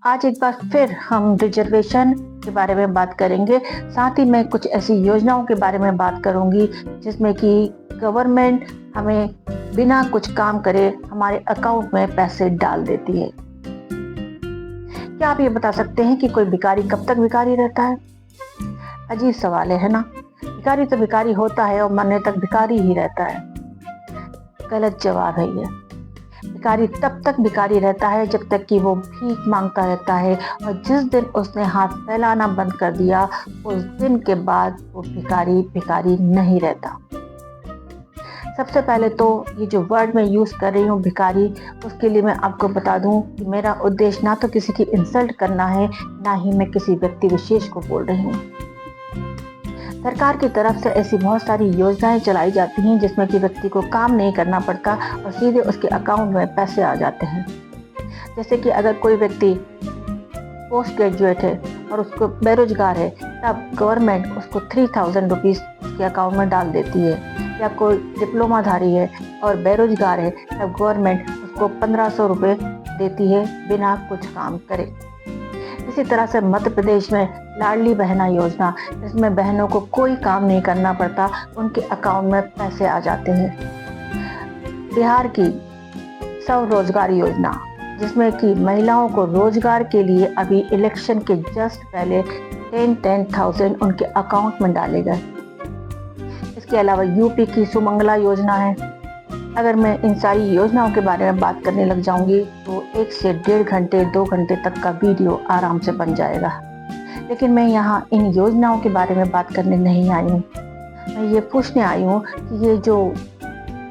आज एक बार फिर हम रिजर्वेशन के बारे में बात करेंगे। साथ ही मैं कुछ ऐसी योजनाओं के बारे में बात करूंगी जिसमें कि गवर्नमेंट हमें बिना कुछ काम करे हमारे अकाउंट में पैसे डाल देती है। क्या आप ये बता सकते हैं कि कोई भिखारी कब तक भिखारी रहता है? अजीब सवाल है ना? भिखारी तो भिखारी होता है और मरने तक भिखारी ही रहता है। गलत जवाब है ये। भिखारी तब तक भिखारी रहता है जब तक कि वो भीख मांगता रहता है, और जिस दिन उसने हाथ फैलाना बंद कर दिया उस दिन के बाद वो भिखारी भिखारी नहीं रहता। सबसे पहले तो ये जो वर्ड मैं यूज़ कर रही हूँ भिखारी, उसके लिए मैं आपको बता दूँ कि मेरा उद्देश्य ना तो किसी की इंसल्ट करना है, ना ही मैं किसी व्यक्ति विशेष को बोल रही हूँ। सरकार की तरफ से ऐसी बहुत सारी योजनाएं चलाई जाती हैं जिसमें कि व्यक्ति को काम नहीं करना पड़ता और सीधे उसके अकाउंट में पैसे आ जाते हैं। जैसे कि अगर कोई व्यक्ति पोस्ट ग्रेजुएट है और उसको बेरोजगार है, तब गवर्नमेंट उसको 3000 रुपीज़ उसके अकाउंट में डाल देती है। या कोई डिप्लोमाधारी है और बेरोजगार है, तब गवर्नमेंट उसको 1500 रुपये देती है बिना कुछ काम करे। इसी तरह से मध्य प्रदेश में लाडली बहना योजना, जिसमें बहनों को कोई काम नहीं करना पड़ता, उनके अकाउंट में पैसे आ जाते हैं। बिहार की स्वरोजगार योजना, जिसमें कि महिलाओं को रोजगार के लिए अभी इलेक्शन के जस्ट पहले 10,000 उनके अकाउंट में डाले गए। इसके अलावा यूपी की सुमंगला योजना है। अगर मैं इन सारी योजनाओं के बारे में बात करने लग जाऊंगी तो 1 से 1.5 घंटे 2 घंटे तक का वीडियो आराम से बन जाएगा। लेकिन मैं यहाँ इन योजनाओं के बारे में बात करने नहीं आई हूँ। मैं ये पूछने आई हूँ कि ये जो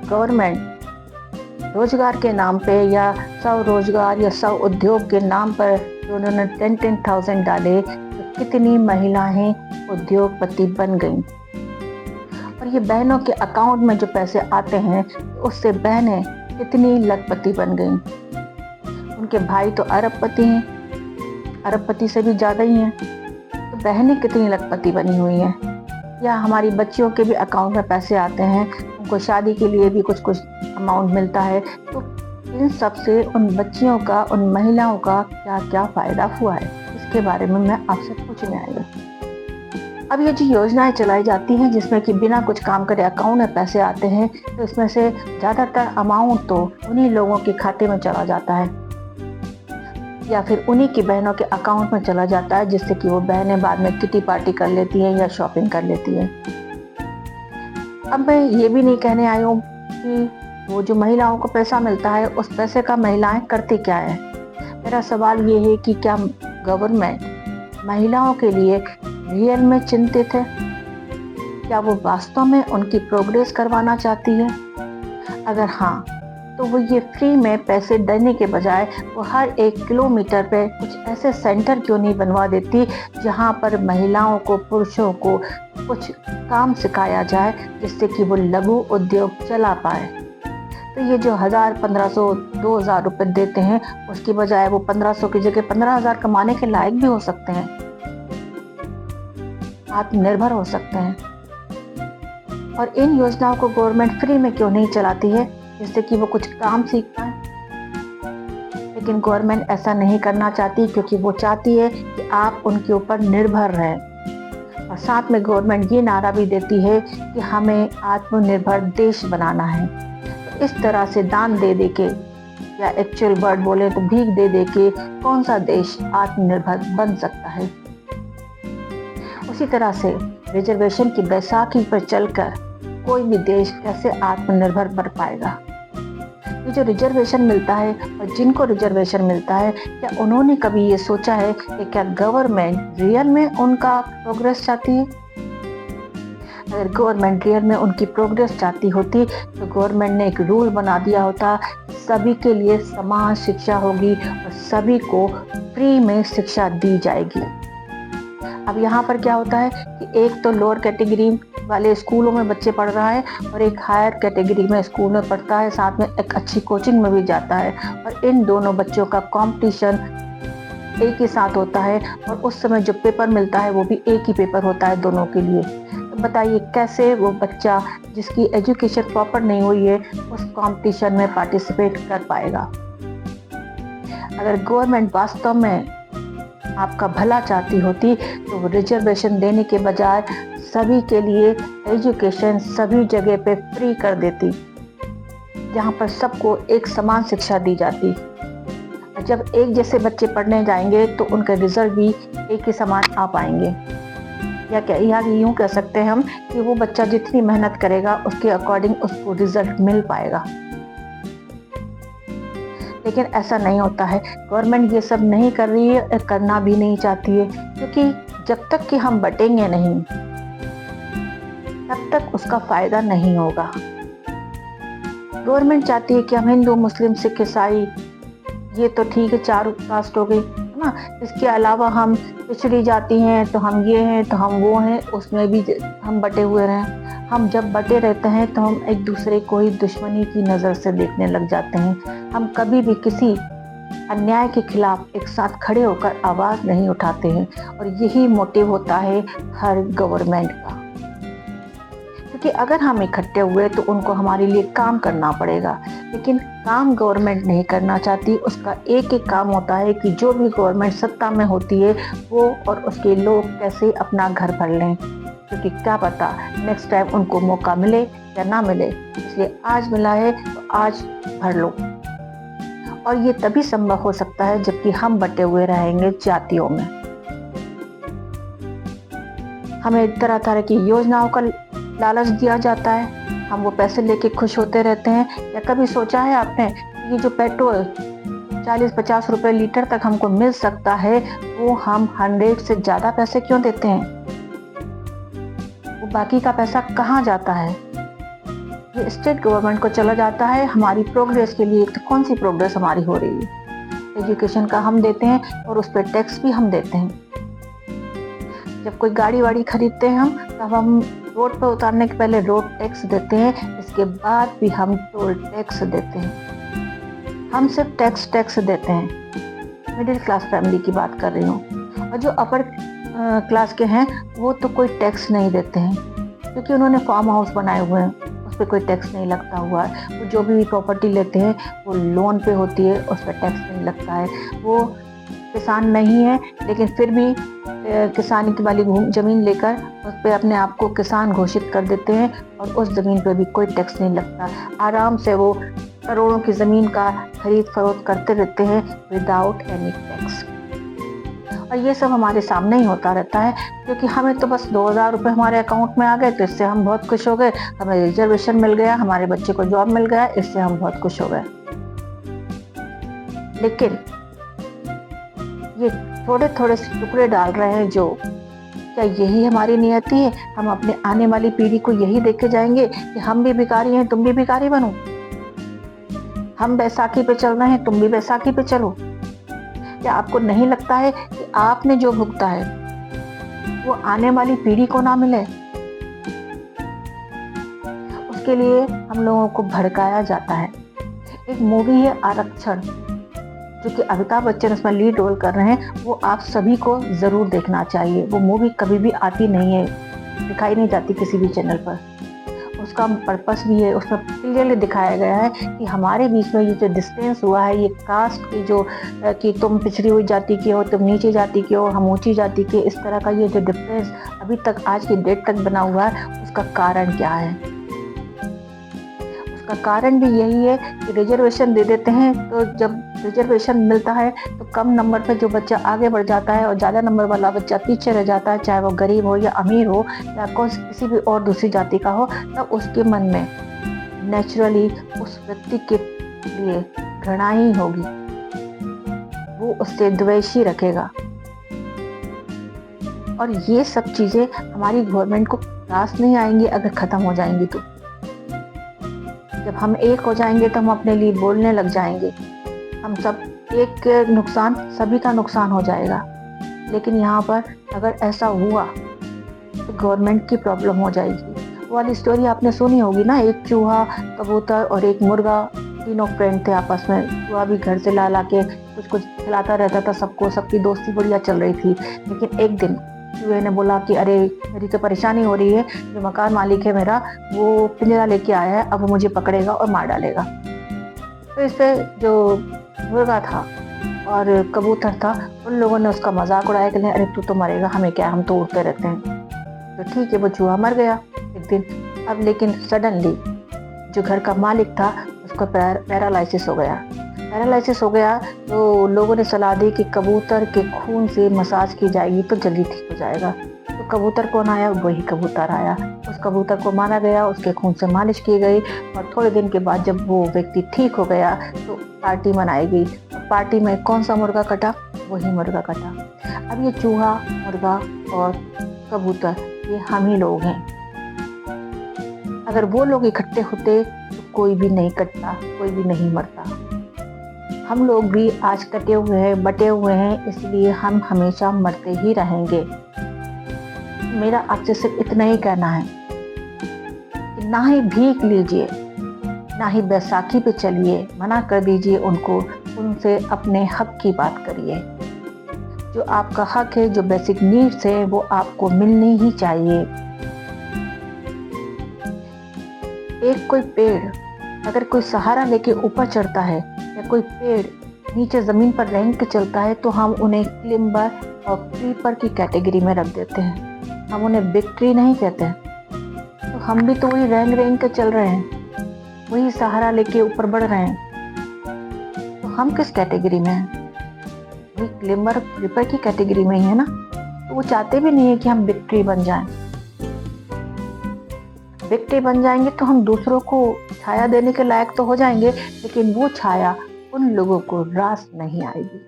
गवर्नमेंट रोजगार के नाम पे या स्वरोजगार या स्व उद्योग के नाम पर जो उन्होंने 10,000 डाले, तो कितनी महिलाएं उद्योगपति बन गईं। और ये बहनों के अकाउंट में जो पैसे आते हैं उससे बहनें कितनी लखपति बन गईं। उनके भाई तो अरबपति हैं, अरबपति से भी ज़्यादा ही हैं, तो बहनें कितनी लखपति बनी हुई हैं। या हमारी बच्चियों के भी अकाउंट में पैसे आते हैं, उनको शादी के लिए भी कुछ कुछ अमाउंट मिलता है। तो इन सब से उन बच्चियों का, उन महिलाओं का क्या क्या फ़ायदा हुआ है, इसके बारे में मैं आपसे पूछने आई हूँ। अब ये जो योजनाएं चलाई जाती हैं जिसमें कि बिना कुछ काम करे अकाउंट में पैसे आते हैं, तो इसमें से ज़्यादातर अमाउंट तो उन्हीं लोगों के खाते में चला जाता है या फिर उन्हीं की बहनों के अकाउंट में चला जाता है, जिससे कि वो बहनें बाद में किटी पार्टी कर लेती हैं या शॉपिंग कर लेती हैं। अब मैं ये भी नहीं कहने आई हूँ कि वो जो महिलाओं को पैसा मिलता है उस पैसे का महिलाएं करती क्या है। मेरा सवाल ये है कि क्या गवर्नमेंट महिलाओं के लिए रियल में चिंतित है? क्या वो वास्तव में उनकी प्रोग्रेस करवाना चाहती है? अगर हाँ, तो वो ये फ्री में पैसे देने के बजाय वो हर 1 किलोमीटर पे कुछ ऐसे सेंटर क्यों नहीं बनवा देती जहाँ पर महिलाओं को, पुरुषों को कुछ काम सिखाया जाए जिससे कि वो लघु उद्योग चला पाए। तो ये जो 1000, 1500, 2000 रुपये देते हैं, उसकी बजाय वो 1500 की जगह 15,000 कमाने के लायक भी हो सकते हैं, आत्मनिर्भर हो सकते हैं। और इन योजनाओं को गवर्नमेंट फ्री में क्यों नहीं चलाती है जिससे कि वो कुछ काम सीख पाए? लेकिन गवर्नमेंट ऐसा नहीं करना चाहती, क्योंकि वो चाहती है कि आप उनके ऊपर निर्भर रहें। और साथ में गवर्नमेंट ये नारा भी देती है कि हमें आत्मनिर्भर देश बनाना है। तो इस तरह से दान दे दे के, या एक्चुअल वर्ड बोले तो भीख दे दे के, कौन सा देश आत्मनिर्भर बन सकता है? उसी तरह से रिजर्वेशन की बैसाखी पर चलकर कोई भी देश कैसे आत्मनिर्भर बन पाएगा? ये जो रिजर्वेशन मिलता है और जिनको रिजर्वेशन मिलता है, क्या उन्होंने कभी ये सोचा है कि क्या गवर्नमेंट रियल में उनका प्रोग्रेस चाहती है? अगर गवर्नमेंट रियल में उनकी प्रोग्रेस चाहती होती तो गवर्नमेंट ने एक रूल बना दिया होता, सभी के लिए समान शिक्षा होगी और सभी को फ्री में शिक्षा दी जाएगी। अब यहाँ पर क्या होता है कि एक तो लोअर कैटेगरी वाले स्कूलों में बच्चे पढ़ रहा है और एक हायर कैटेगरी में स्कूल में पढ़ता है, साथ में एक अच्छी कोचिंग में भी जाता है, और इन दोनों बच्चों का कंपटीशन एक ही साथ होता है, और उस समय जो पेपर मिलता है वो भी एक ही पेपर होता है दोनों के लिए। तो बताइए कैसे वो बच्चा जिसकी एजुकेशन प्रॉपर नहीं हुई है उस कंपटीशन में पार्टिसिपेट कर पाएगा? अगर गवर्नमेंट वास्तव में आपका भला चाहती होती तो वो रिजर्वेशन देने के बजाय सभी के लिए एजुकेशन सभी जगह पे फ्री कर देती, जहाँ पर सबको एक समान शिक्षा दी जाती। जब एक जैसे बच्चे पढ़ने जाएंगे तो उनका रिजल्ट भी एक ही समान आ पाएंगे। या यूँ कह सकते हैं हम कि वो बच्चा जितनी मेहनत करेगा उसके अकॉर्डिंग उसको रिजल्ट मिल पाएगा। लेकिन ऐसा नहीं होता है। गवर्नमेंट ये सब नहीं कर रही है, करना भी नहीं चाहती है, क्योंकि जब तक कि हम बटेंगे नहीं तब तक उसका फायदा नहीं होगा। गवर्नमेंट चाहती है कि हम हिंदू, मुस्लिम, सिख, ईसाई, ये तो ठीक है, 4 कास्ट हो गई है ना, इसके अलावा हम पिछड़ी जाति हैं तो हम ये हैं तो हम वो हैं, उसमें भी हम बटे हुए रहें। हम जब बटे रहते हैं तो हम एक दूसरे को ही दुश्मनी की नज़र से देखने लग जाते हैं। हम कभी भी किसी अन्याय के खिलाफ एक साथ खड़े होकर आवाज़ नहीं उठाते हैं, और यही मोटिव होता है हर गवर्नमेंट का। क्योंकि अगर हम इकट्ठे हुए तो उनको हमारे लिए काम करना पड़ेगा, लेकिन काम गवर्नमेंट नहीं करना चाहती। उसका एक एक काम होता है कि जो भी गवर्नमेंट सत्ता में होती है वो और उसके लोग कैसे अपना घर भर लें, क्योंकि क्या पता नेक्स्ट टाइम उनको मौका मिले या ना मिले। इसलिए आज मिला है तो आज भर लो। और ये तभी संभव हो सकता है जबकि हम बटे हुए रहेंगे जातियों में। हमें तरह तरह की योजनाओं का लालच दिया जाता है, हम वो पैसे लेके खुश होते रहते हैं। या कभी सोचा है आपने ये जो पेट्रोल 40-50 रुपए लीटर तक हमको मिल सकता है, वो हम 100 से ज़्यादा पैसे क्यों देते हैं? वो बाकी का पैसा कहाँ जाता है? ये स्टेट गवर्नमेंट को चला जाता है हमारी प्रोग्रेस के लिए। तो कौन सी प्रोग्रेस हमारी हो रही है? एजुकेशन का हम देते हैं और उस पर टैक्स भी हम देते हैं। जब कोई गाड़ी वाड़ी खरीदते हैं हम, तब हम रोड पर उतारने के पहले रोड टैक्स देते हैं, इसके बाद भी हम टोल टैक्स देते हैं। हम सिर्फ टैक्स देते हैं। मिडिल क्लास फैमिली की बात कर रही हूँ। और जो अपर क्लास के हैं वो तो कोई टैक्स नहीं देते हैं, क्योंकि उन्होंने फार्म हाउस बनाए हुए हैं, उस पर कोई टैक्स नहीं लगता हुआ है। वो जो भी प्रॉपर्टी लेते हैं वो लोन पे होती है, उस पर टैक्स नहीं लगता है। वो किसान नहीं है लेकिन फिर भी किसानी वाली ज़मीन लेकर उस पर अपने आप को किसान घोषित कर देते हैं, और उस ज़मीन पर भी कोई टैक्स नहीं लगता। आराम से वो करोड़ों की ज़मीन का खरीद फरोख्त करते रहते हैं विदाउट एनी टैक्स। और ये सब हमारे सामने ही होता रहता है, क्योंकि हमें तो बस 2000 रुपये हमारे अकाउंट में आ गए तो इससे हम बहुत खुश हो गए, हमें रिजर्वेशन मिल गया, हमारे बच्चे को जॉब मिल गया, इससे हम बहुत खुश हो गए। लेकिन ये थोड़े थोड़े से टुकड़े डाल रहे हैं जो, क्या यही हमारी नियति है? हम अपने आने वाली पीढ़ी को यही देखे जाएंगे कि हम भी भिखारी हैं, तुम भी भिखारी बनो? हम बैसाखी पे चल रहे हैं, तुम भी बैसाखी पे चलो? क्या आपको नहीं लगता है कि आपने जो भुगता है वो आने वाली पीढ़ी को ना मिले? उसके लिए हम लोगों को भड़काया जाता है। एक मूवी है आरक्षण, जो कि अमिताभ बच्चन उसमें लीड रोल कर रहे हैं, वो आप सभी को ज़रूर देखना चाहिए। वो मूवी कभी भी आती नहीं है, दिखाई नहीं जाती किसी भी चैनल पर। उसका पर्पस भी है, उसमें क्लियरली दिखाया गया है कि हमारे बीच में ये जो डिस्टेंस हुआ है, ये कास्ट की जो कि तुम पिछड़ी हुई जाति के हो, तुम नीची जाति के हो, हम ऊंची जाति के, इस तरह का ये जो डिफरेंस अभी तक आज की डेट तक बना हुआ है, उसका कारण क्या है? उसका कारण भी यही है कि रिजर्वेशन दे देते हैं, तो जब रिजर्वेशन मिलता है तो कम नंबर पर जो बच्चा आगे बढ़ जाता है और ज़्यादा नंबर वाला बच्चा पीछे रह जाता है, चाहे वो गरीब हो या अमीर हो या किसी भी और दूसरी जाति का हो, तब उसके मन में नेचुरली उस व्यक्ति के लिए घृणा ही होगी, वो उससे द्वेषी रखेगा। और ये सब चीज़ें हमारी गवर्नमेंट को पास नहीं आएंगी अगर ख़त्म हो जाएंगी। तो जब हम एक हो जाएंगे तो हम अपने लिए बोलने लग जाएंगे। हम सब एक नुकसान, सभी का नुकसान हो जाएगा। लेकिन यहाँ पर अगर ऐसा हुआ तो गवर्नमेंट की प्रॉब्लम हो जाएगी। वो वाली स्टोरी आपने सुनी होगी ना, एक चूहा, कबूतर और एक मुर्गा, तीनों फ्रेंड थे आपस में। चूहा भी घर से ला के कुछ कुछ खिलाता रहता था सबको, सबकी दोस्ती बढ़िया चल रही थी। लेकिन एक दिन चूहे ने बोला कि अरे मेरी तो परेशानी हो रही है, जो मकान मालिक है मेरा वो पिंजरा लेके आया है, अब वो मुझे पकड़ेगा और मार डालेगा। तो इस पे जो मुर्गा था और कबूतर था, उन लोगों ने उसका मजाक उड़ाया कि अरे तू तो मरेगा, हमें क्या, हम तो उड़ते रहते हैं। तो ठीक है, वो चूहा मर गया एक दिन। अब लेकिन सडनली जो घर का मालिक था उसको पैरालिसिस हो गया। पैरालिसिस हो गया तो लोगों ने सलाह दी कि कबूतर के खून से मसाज की जाएगी तो जल्दी ठीक हो जाएगा। तो कबूतर कौन आया? वही कबूतर आया। उस कबूतर को मारा गया, उसके खून से मालिश की गई और थोड़े दिन के बाद जब वो व्यक्ति ठीक हो गया तो पार्टी मनाई गई। पार्टी में कौन सा मुर्गा कटा? वही मुर्गा कटा। अब ये चूहा, मुर्गा और कबूतर, ये हम ही लोग हैं। अगर वो लोग इकट्ठे होते तो कोई भी नहीं कटता, कोई भी नहीं मरता। हम लोग भी आज कटे हुए हैं, बटे हुए हैं, इसलिए हम हमेशा मरते ही रहेंगे। मेरा आपसे सिर्फ इतना ही कहना है कि ना ही भीख लीजिए, ना ही बैसाखी पे चलिए, मना कर दीजिए उनको, उनसे अपने हक की बात करिए। जो आपका हक है, जो बेसिक नीड्स है, वो आपको मिलनी ही चाहिए। एक कोई पेड़ अगर कोई सहारा लेके ऊपर चढ़ता है या कोई पेड़ नीचे जमीन पर रेंग के चलता है तो हम उन्हें क्लिम्बर और क्रीपर की कैटेगरी में रख देते हैं, हम उन्हें बिग ट्री नहीं कहते हैं। तो हम भी तो वही रेंग रेंग के चल रहे हैं, वही सहारा लेके ऊपर बढ़ रहे हैं। तो हम किस कैटेगरी में हैं? वही क्लिम्बर और क्रीपर की कैटेगरी में ही है ना। तो वो चाहते भी नहीं है कि हम बिग ट्री बन जाएं। बिग ट्री बन जाएंगे तो हम दूसरों को छाया देने के लायक तो हो जाएंगे, लेकिन वो छाया उन लोगों को रास नहीं आएगी।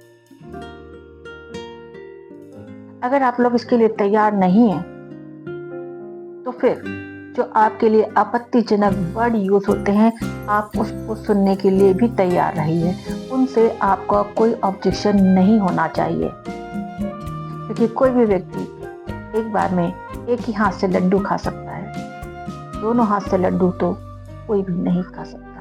अगर आप लोग इसके लिए तैयार नहीं हैं, तो फिर जो आपके लिए आपत्तिजनक वर्ड यूज होते हैं, आप उसको सुनने के लिए भी तैयार रहिए। उनसे आपका कोई ऑब्जेक्शन नहीं होना चाहिए, क्योंकि कोई भी व्यक्ति एक बार में एक ही हाथ से लड्डू खा सकता है, दोनों हाथ से लड्डू तो कोई भी नहीं खा सकता।